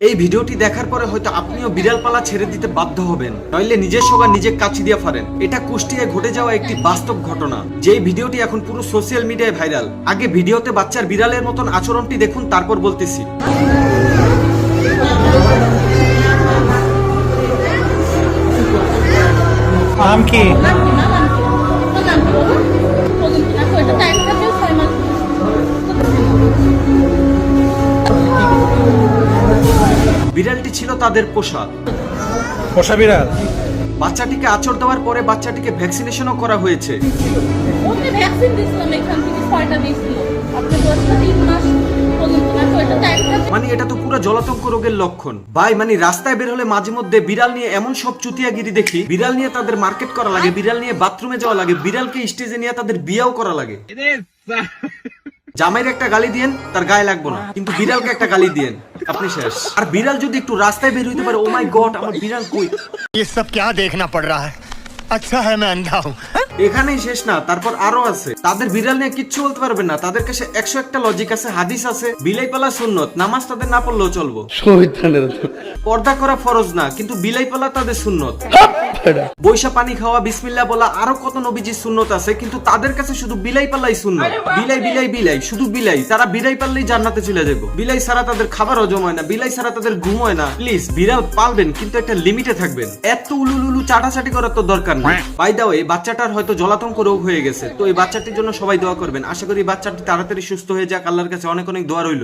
এই ভিডিওটি দেখার পরে হয়তো আপনিও বিড়াল পালা ছেড়ে দিতে বাধ্য হবেন, নইলে নিজের সোগা নিজে কাছি দিয়ে ফারেন। এটা কুষ্টিয়ায় ঘটে যাওয়া একটি বাস্তব ঘটনা, যেই ভিডিওটি এখন পুরো সোশ্যাল মিডিয়ায় ভাইরাল। আগে ভিডিওতে বাচ্চার বিড়ালের মতন আচরণটি দেখুন, তারপর বলতেছি। নাম কি? বিড়ালটি ছিল তাদের পোষা পোষা বিড়াল। বাচ্চাটিকে আঁচড় দেওয়ার পরে বাচ্চাটিকে ভ্যাকসিনেশনও করা হয়েছে। ওকে ভ্যাকসিন দিয়েছিলাম, এখান থেকে 6টা দিয়েছিল। আপনি বলছেন 3 মাস পর্যন্ত না, তো এটা টাইমটা মানে এটা তো পুরো জলাতঙ্ক রোগের লক্ষণ ভাই। মানে রাস্তায় বের হলে মাঝে মধ্যে বিড়াল নিয়ে এমন সব চুতিয়াগিরি দেখি। বিড়াল নিয়ে তাদের মার্কেট করা লাগে, বিড়াল নিয়ে বাথরুমে যাওয়া লাগে, বিড়ালকে স্টেজে নিয়ে তাদের বিয়েও করা লাগে। জামাইয়ের একটা গালি দিয়েন, তার গায়ে লাগবো না, কিন্তু বিড়ালকে একটা গালি দিয়েন, আপনি শেষ। আর বিড়াল যদি একটু রাস্তায় বের হইতে পারে, ও মাই গড, আমার বিড়াল কই। ये सब क्या देखना पड़ रहा है? अच्छा है मैं अंधा हूँ। এখানেই শেষ না, তারপর আরো আছে। তাদের বিড়াল নিয়ে কিচ্ছু বলতে পারবেন না, তাদের কাছে 101টা লজিক আছে, হাদিস আছে। বিলাই পালা সুন্নত, নামাজ তাদের না পড়লেও চলবো। পর্দা করা ফরজ না, কিন্তু বিলাই পালা তাদের সুন্নত। বৈশা পানি খাওয়া, বিসমিল্লাহ বলা, আরো কত নবীজির সুন্নত আছে, কিন্তু তাদের কাছে শুধু বিলাই পাল্লাই সুন্নত। বিলাই বিলাই বিলাই, শুধু বিলাই। তারা বিলাই পাললেই জান্নাতে চলে যাবো। বিলাই ছাড়া তাদের খাবার হজম হয় না, বিলাই ছাড়া তাদের ঘুম হয় না। প্লিজ বিড়াল পালবেন, কিন্তু একটা লিমিটে থাকবেন। এত উলুলুলু চাটাচাটি করার তো দরকার নেই। বাই দা ওয়ে, বাচ্চাটার হয়তো জলাতঙ্ক রোগ হয়ে গেছে, তো এই বাচ্চাটির জন্য সবাই দোয়া করবেন। আশা করি বাচ্চাটি তাড়াতাড়ি সুস্থ হয়ে যাক। আল্লাহর কাছে অনেক অনেক দোয়া রইল।